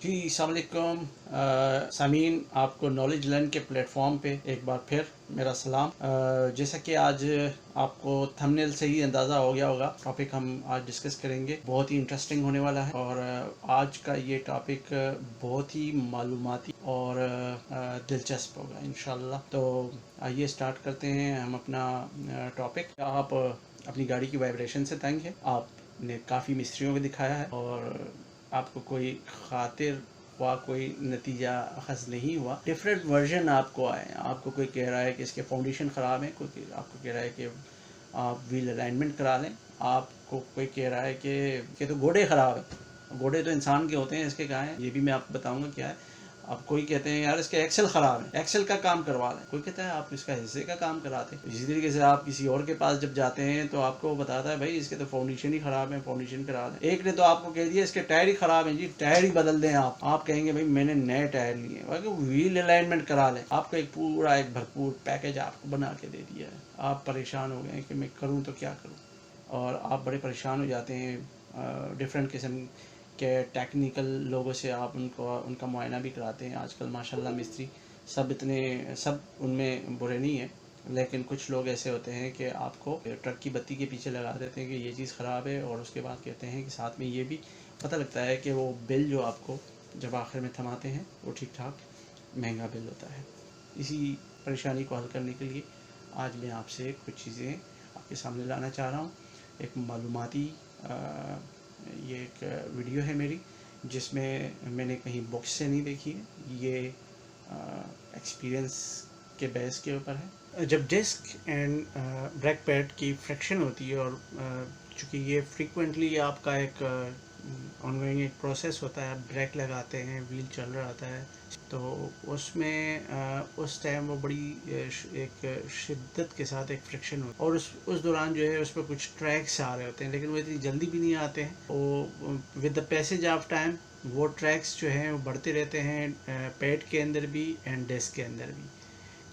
जी अस्सलाम वालेकुम सामीन, आपको नॉलेज लर्न के प्लेटफॉर्म पे एक बार फिर मेरा सलाम। जैसा कि आज आपको थंबनेल से ही अंदाज़ा हो गया होगा, टॉपिक हम आज डिस्कस करेंगे बहुत ही इंटरेस्टिंग होने वाला है। और आज का ये टॉपिक बहुत ही मालूमाती और दिलचस्प होगा इंशाल्लाह। तो आइए स्टार्ट करते हैं हम अपना टॉपिक। आप अपनी गाड़ी की वाइब्रेशन से तंग है, आपने काफ़ी मिस्त्रियों को दिखाया है और आपको कोई खातिर हुआ, कोई नतीजा अखज़ नहीं हुआ। डिफरेंट वर्जन आपको आए, आपको कोई कह रहा है कि इसके फाउंडेशन ख़राब है, कोई आपको कह रहा है कि आप व्हील अलाइनमेंट करा लें, आपको कोई कह रहा है कि तो घोड़े ख़राब है। घोड़े तो इंसान के होते हैं, इसके कहाँ हैं ये भी मैं आपको बताऊंगा क्या है। अब कोई कहते हैं यार इसके एक्सेल ख़राब है, एक्सेल का काम करवा लें। कोई कहता है आप इसका हिस्से का काम कराते हैं। इसी तरीके से आप किसी और के पास जब जाते हैं तो आपको वो बताता है भाई इसके तो फाउंडेशन ही ख़राब है, फाउंडेशन करा दें। एक ने तो आपको कह दिया इसके टायर ही ख़राब हैं जी, टायर ही बदल दें। आप कहेंगे भाई मैंने नए टायर लिए हैं, व्हील अलाइनमेंट करा लें। आपको एक पूरा एक भरपूर पैकेज आपको बना के दे दिया है। आप परेशान हो गए कि मैं करूँ तो क्या करूँ, और आप बड़े परेशान हो जाते हैं। डिफरेंट किस्म के टेक्निकल लोगों से आप उनका मुआयना भी कराते हैं। आजकल माशाल्लाह मिस्त्री सब उनमें बुरे नहीं हैं, लेकिन कुछ लोग ऐसे होते हैं कि आपको ट्रक की बत्ती के पीछे लगा देते हैं कि ये चीज़ ख़राब है, और उसके बाद कहते हैं कि साथ में ये भी पता लगता है कि वो बिल जो आपको जब आखिर में थमाते हैं वो ठीक ठाक महंगा बिल होता है। इसी परेशानी को हल करने के लिए आज मैं आपसे कुछ चीज़ें आपके सामने लाना चाह रहा हूँ। एक मालूमाती ये एक वीडियो है मेरी, जिसमें मैंने कहीं बुक्स से नहीं देखी है, ये एक्सपीरियंस के बेस के ऊपर है। जब डिस्क एंड ब्रेक पैड की फ्रिक्शन होती है, और चूँकि ये फ्रीक्वेंटली आपका एक ऑनगोइंग एक प्रोसेस होता है, आप ब्रेक लगाते हैं, व्हील चल रहा होता है, तो उसमें उस टाइम वो बड़ी एक शिद्दत के साथ एक फ्रिक्शन होता है, और उस दौरान जो है उस पर कुछ ट्रैक्स आ रहे होते हैं, लेकिन वो इतनी जल्दी भी नहीं आते हैं। वो with the passage of time वो ट्रैक्स जो हैं वो बढ़ते रहते हैं, पैड के अंदर भी एंड डिस्क के अंदर भी,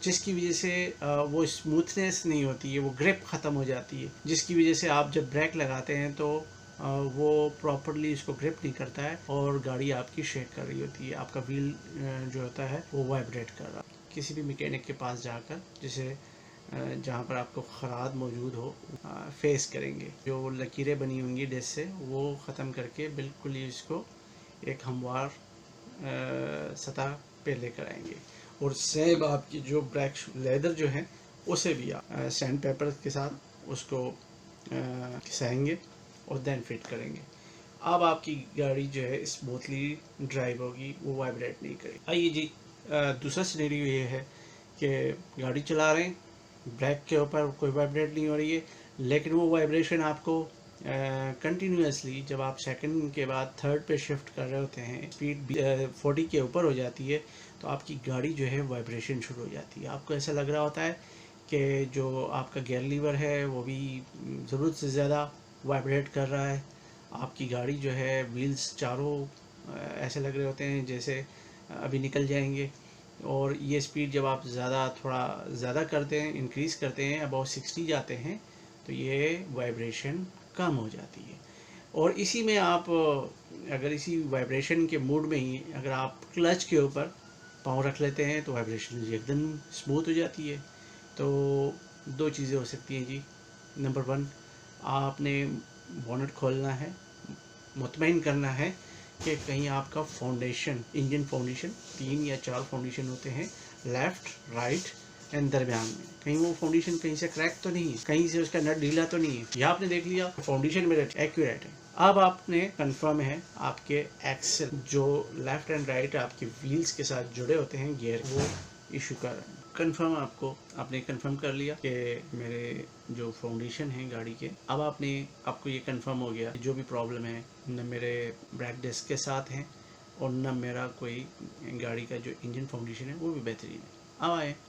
जिसकी वजह से वो स्मूथनेस नहीं होती है, वो ग्रिप ख़त्म हो जाती है, जिसकी वजह से आप जब ब्रेक लगाते हैं तो वो प्रॉपरली इसको ग्रिप नहीं करता है और गाड़ी आपकी शेक कर रही होती है। आपका व्हील जो होता है वो वाइब्रेट कर रहा है। किसी भी मैकेनिक के पास जाकर, जिसे जहाँ पर आपको खराद मौजूद हो, फेस करेंगे। जो लकीरें बनी होंगी डिस्क से वो ख़त्म करके बिल्कुल ही इसको एक हमवार सतह पे लेकर आएंगे, और सेम आपकी जो ब्रेक लेदर जो है उसे भी आप सैंड पेपर के साथ उसको घिसाएंगे और देन फिट करेंगे। अब आपकी गाड़ी जो है स्मूथली ड्राइव होगी, वो वाइब्रेट नहीं करेगी। आइए जी, दूसरा सिनेरियो ये है कि गाड़ी चला रहे हैं, ब्रेक के ऊपर कोई वाइब्रेट नहीं हो रही है, लेकिन वो वाइब्रेशन आपको कंटिन्यूसली जब आप सेकंड के बाद थर्ड पे शिफ्ट कर रहे होते हैं, स्पीड 40 के ऊपर हो जाती है, तो आपकी गाड़ी जो है वाइब्रेशन शुरू हो जाती है। आपको ऐसा लग रहा होता है कि जो आपका गियर लीवर है वो भी ज़रूरत से ज़्यादा वाइब्रेट कर रहा है। आपकी गाड़ी जो है व्हील्स चारों ऐसे लग रहे होते हैं जैसे अभी निकल जाएंगे, और ये स्पीड जब आप थोड़ा ज़्यादा करते हैं, इंक्रीज़ करते हैं, अबाउट 60 जाते हैं, तो ये वाइब्रेशन कम हो जाती है। और इसी में आप अगर इसी वाइब्रेशन के मूड में ही अगर आप क्लच के ऊपर पाँव रख लेते हैं तो वाइब्रेशन एकदम स्मूथ हो जाती है। तो दो चीज़ें हो सकती हैं जी। नंबर 1, आपने बोनट खोलना है, मुतमईन करना है कि कहीं आपका फाउंडेशन, इंजन फाउंडेशन 3 या 4 फाउंडेशन होते हैं, लेफ़्ट, राइट एंड दरमियान में, कहीं वो फाउंडेशन कहीं से क्रैक तो नहीं है, कहीं से उसका नट ढीला तो नहीं है। यह आपने देख लिया फाउंडेशन मेरा एक्यूरेट है। अब आपने कंफर्म है आपके एक्सेल जो लेफ़्ट एंड राइट आपके व्हील्स के साथ जुड़े होते हैं, गियर, वो इशू कर रहे हैं। कंफर्म आपने कंफर्म कर लिया कि मेरे जो फाउंडेशन है गाड़ी के, अब आपको ये कंफर्म हो गया जो भी प्रॉब्लम है न मेरे ब्रेक डिस्क के साथ है और न मेरा कोई गाड़ी का जो इंजन फाउंडेशन है वो भी बेहतरीन है।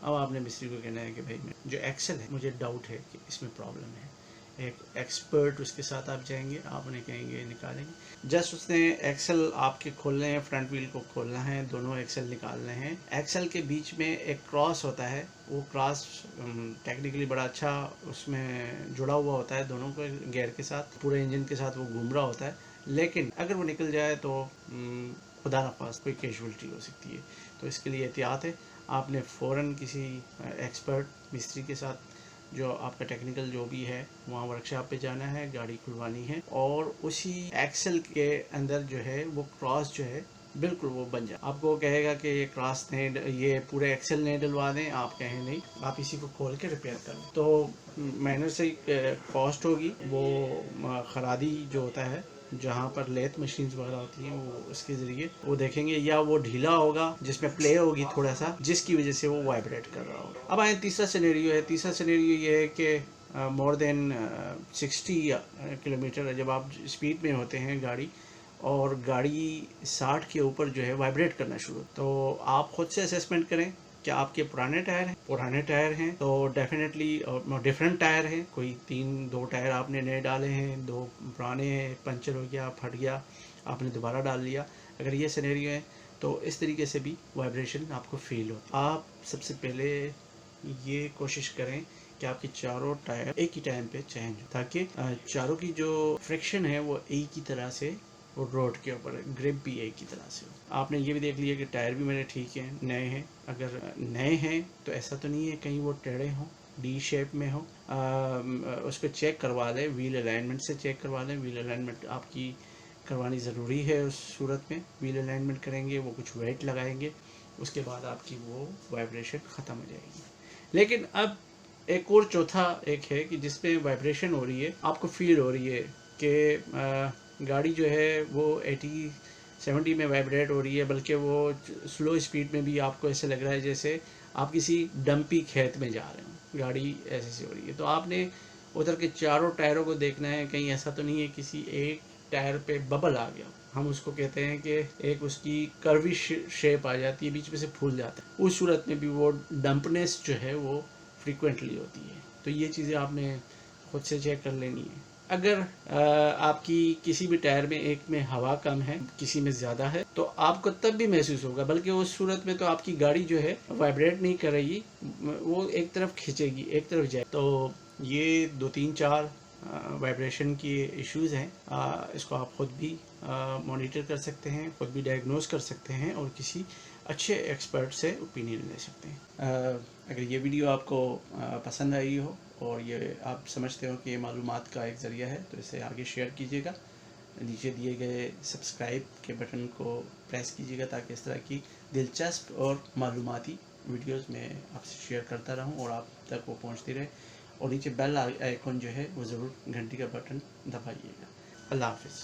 अब आपने मिस्त्री को कहना है कि भाई जो एक्सेल है मुझे डाउट है कि इसमें प्रॉब्लम है। एक एक्सपर्ट उसके साथ आप जाएंगे, आप उन्हें कहेंगे निकालेंगे। जस्ट उसने एक्सेल आपके खोलने हैं, फ्रंट व्हील को खोलना है, दोनों एक्सेल निकालने हैं। एक्सेल के बीच में एक क्रॉस होता है, वो क्रॉस टेक्निकली बड़ा अच्छा उसमें जुड़ा हुआ होता है दोनों को गियर के साथ, पूरे इंजन के साथ वो घूम रहा होता है, लेकिन अगर वो निकल जाए तो خدا نخواست کوئی کیجولٹی ہو سکتی ہے. تو اس کے لیے احتیاط ہے. آپ نے فوراً کسی ایکسپرٹ مستری کے ساتھ جو آپ کا ٹیکنیکل جو بھی ہے وہاں ورک شاپ پہ جانا ہے, گاڑی کھلوانی ہے, اور اسی ایکسل کے اندر جو ہے وہ کراس جو ہے بالکل وہ بن جائے. آپ کو کہے گا کہ یہ کراس نہیں, یہ پورے ایکسل نہیں ڈلوا دیں, آپ کہیں نہیں, آپ اسی کو کھول کے ریپیئر کر لیں. تو مینر سے کاسٹ ہوگی وہ خرادی جو ہوتا ہے جہاں پر لیتھ مشینز وغیرہ ہوتی ہیں وہ اس کے ذریعے وہ دیکھیں گے, یا وہ ڈھیلا ہوگا جس میں پلے ہوگی تھوڑا سا, جس کی وجہ سے وہ وائبریٹ کر رہا ہوگا. اب آئیں تیسرا سینیریو ہے. تیسرا سینیریو یہ ہے کہ مور دین 60 کلومیٹر جب آپ اسپیڈ میں ہوتے ہیں گاڑی, اور گاڑی 60 کے اوپر جو ہے وائبریٹ کرنا شروع, تو آپ خود سے اسیسمنٹ کریں کہ آپ کے پرانے ٹائر ہیں تو ڈیفینیٹلی ڈفرینٹ ٹائر ہیں, کوئی 2 ٹائر آپ نے نئے ڈالے ہیں, 2 پرانے ہیں, پنچر ہو گیا, پھٹ گیا, آپ نے دوبارہ ڈال لیا. اگر یہ سینیریو ہے تو اس طریقے سے بھی وائبریشن آپ کو فیل ہوتی. آپ سب سے پہلے یہ کوشش کریں کہ آپ کے چاروں ٹائر ایک ہی ٹائم پہ چینج ہو, تاکہ چاروں کی جو فریکشن ہے وہ ایک ہی طرح سے روڈ کے اوپر, گرپ بھی ایک ہی طرح سے ہو. آپ نے یہ بھی دیکھ لیا کہ ٹائر بھی میرے ٹھیک ہیں, نئے ہیں. اگر نئے ہیں تو ایسا تو نہیں ہے کہیں وہ ٹیڑھے ہوں, ڈی شیپ میں ہوں. اس کو چیک کروا لیں, ویل الائنمنٹ سے چیک کروا لیں. ویل الائنمنٹ آپ کی کروانی ضروری ہے. اس صورت میں ویل الائنمنٹ کریں گے, وہ کچھ ویٹ لگائیں گے, اس کے بعد آپ کی وہ وائبریشن ختم ہو جائے گی. لیکن اب ایک اور چوتھا ایک ہے کہ جس پہ وائبریشن ہو رہی ہے, آپ کو فیل ہو رہی ہے کہ گاڑی جو ہے وہ 80-70 میں وائبریٹ ہو رہی ہے, بلکہ وہ سلو اسپیڈ میں بھی آپ کو ایسے لگ رہا ہے جیسے آپ کسی ڈمپی کھیت میں جا رہے ہوں, گاڑی ایسے سے ہو رہی ہے. تو آپ نے ادھر کے چاروں ٹائروں کو دیکھنا ہے, کہیں ایسا تو نہیں ہے کسی ایک ٹائر پہ ببل آ گیا. ہم اس کو کہتے ہیں کہ ایک اس کی کروی شیپ آ جاتی ہے, بیچ میں سے پھول جاتا ہے. اس صورت میں بھی وہ ڈمپنیس جو ہے وہ فریکوینٹلی ہوتی ہے. تو یہ چیزیں آپ نے خود سے چیک کر لینی ہے. اگر آپ کی کسی بھی ٹائر میں ایک میں ہوا کم ہے, کسی میں زیادہ ہے, تو آپ کو تب بھی محسوس ہوگا, بلکہ اس صورت میں تو آپ کی گاڑی جو ہے وائبریٹ نہیں کرے گی, وہ ایک طرف کھینچے گی, ایک طرف جائے. تو یہ 2-3-4 وائبریشن کی ایشوز ہیں. اس کو آپ خود بھی مانیٹر کر سکتے ہیں, خود بھی ڈائگنوز کر سکتے ہیں, اور کسی اچھے ایکسپرٹ سے اوپینین لے سکتے ہیں. اگر یہ ویڈیو آپ کو پسند آئی ہو اور یہ آپ سمجھتے ہو کہ یہ معلومات کا ایک ذریعہ ہے, تو اسے آگے شیئر کیجیے گا. نیچے دیے گئے سبسکرائب کے بٹن کو پریس کیجیے گا, تاکہ اس طرح کی دلچسپ اور معلوماتی ویڈیوز میں آپ سے شیئر کرتا رہوں اور آپ تک وہ پہنچتی رہے. اور نیچے بیل آئیکن جو ہے وہ ضرور گھنٹی کا بٹن دبائیے گا. اللہ حافظ.